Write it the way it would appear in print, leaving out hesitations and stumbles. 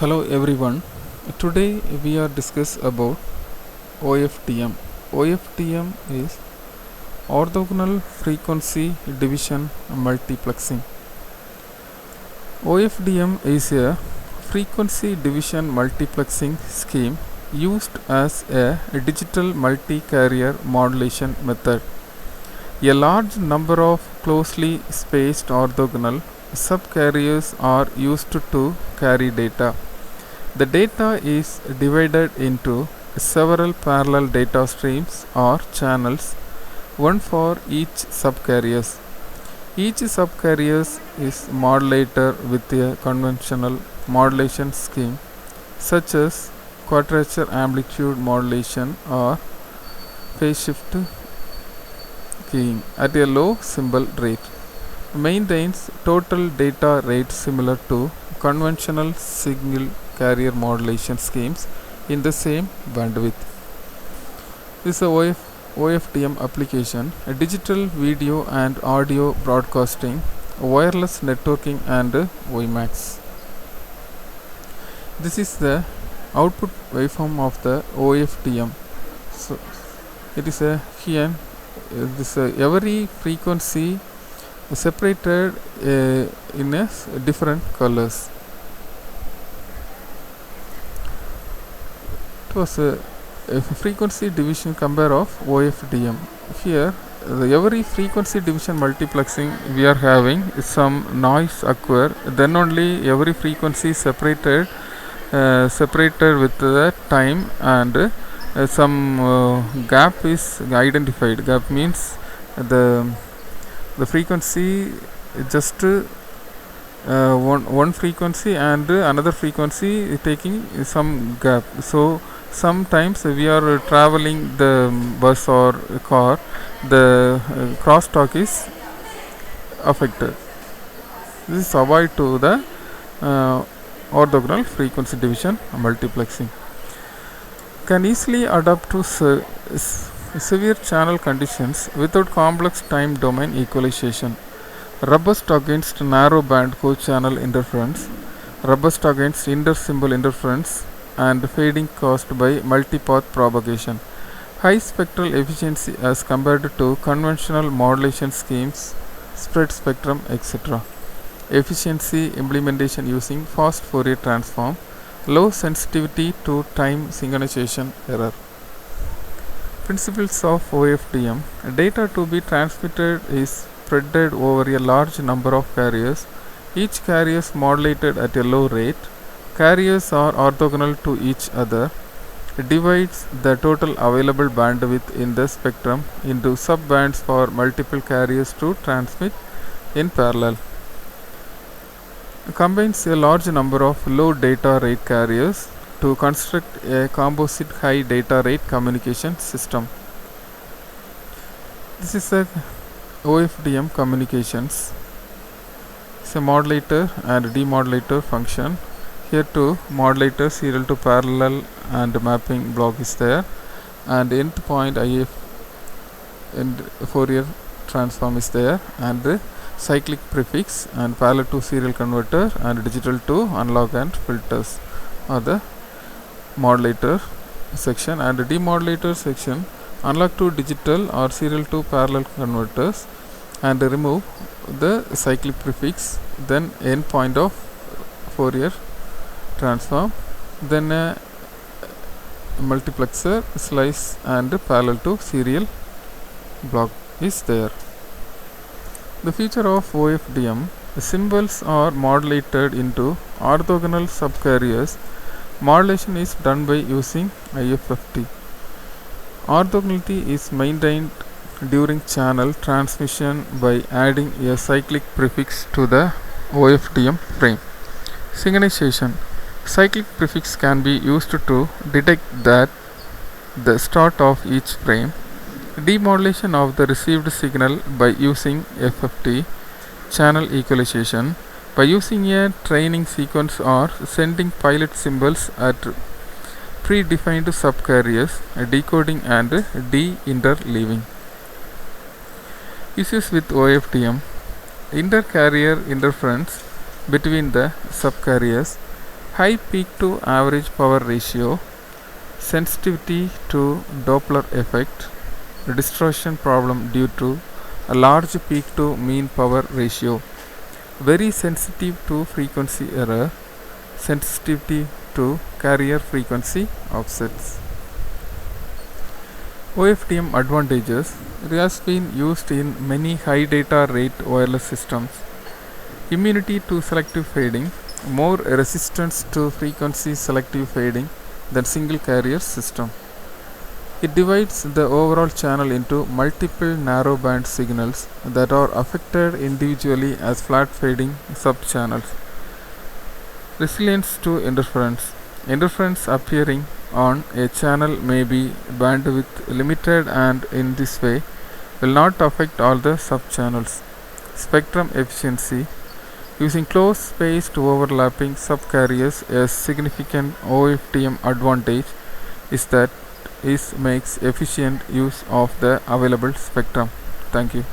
Hello everyone. Today we are discuss about OFDM. OFDM is orthogonal frequency division multiplexing. OFDM is a frequency division multiplexing scheme used as a digital multi-carrier modulation method. A large number of closely spaced orthogonal subcarriers are used to carry data. The data is divided into several parallel data streams or channels, one for each subcarriers. Each subcarrier is modulated with a conventional modulation scheme such as quadrature amplitude modulation or phase shift keying at a low symbol rate. Maintains total data rate similar to conventional signal carrier modulation schemes in the same bandwidth. This is a OFDM application, a digital video and audio broadcasting, wireless networking and WiMAX. This is the output waveform of the OFDM. So it is a here this every frequency separated in a different colors. It was a frequency division compare of OFDM. Here every frequency division multiplexing we are having some noise occur, then only every frequency separated with the time and some gap is identified. Gap means the frequency just one frequency and another frequency taking some gap. So sometimes we are traveling the bus or car, the crosstalk is affected. This is avoid to the orthogonal frequency division multiplexing. Can easily adapt to severe channel conditions without complex time domain equalization. Robust against narrow band co-channel interference, robust against inter-symbol interference and fading caused by multipath propagation. High spectral efficiency as compared to conventional modulation schemes, spread spectrum, etc. Efficiency implementation using fast Fourier transform, low sensitivity to time synchronization error. Principles of OFDM. Data to be transmitted is spread over a large number of carriers. Each carrier is modulated at a low rate. Carriers are orthogonal to each other. It divides the total available bandwidth in the spectrum into subbands for multiple carriers to transmit in parallel. It combines a large number of low data rate carriers to construct a composite high data rate communication system. This is a OFDM communications. It's a modulator and demodulator function. Here too modulator serial to parallel and mapping block is there, and endpoint IF and Fourier transform is there, and cyclic prefix and parallel to serial converter and digital to analog and filters are the modulator section, and demodulator section analog to digital or serial to parallel converters and remove the cyclic prefix, then endpoint of Fourier transform, then a multiplexer slice and parallel to serial block is there. The feature of OFDM, the symbols are modulated into orthogonal subcarriers. Modulation is done by using IFFT. Orthogonality is maintained during channel transmission by adding a cyclic prefix to the OFDM frame. Synchronization. Cyclic prefix can be used to detect that the start of each frame. Demodulation of the received signal by using FFT. Channel equalization by using a training sequence or sending pilot symbols at predefined subcarriers, decoding and de-interleaving. Issues with OFDM. Intercarrier interference between the subcarriers, High peak to average power ratio, sensitivity to Doppler effect, distortion problem due to a large peak to mean power ratio, very sensitive to frequency error, sensitivity to carrier frequency offsets. OFDM advantages. It has been used in many high data rate wireless systems. Immunity to selective fading, more resistance to frequency selective fading than single carrier system. It divides the overall channel into multiple narrowband signals that are affected individually as flat fading subchannels. Resilience to interference. Interference appearing on a channel may be bandwidth limited and in this way will not affect all the subchannels. Spectrum efficiency. Using close spaced overlapping subcarriers, a significant OFDM advantage is that it makes efficient use of the available spectrum. Thank you.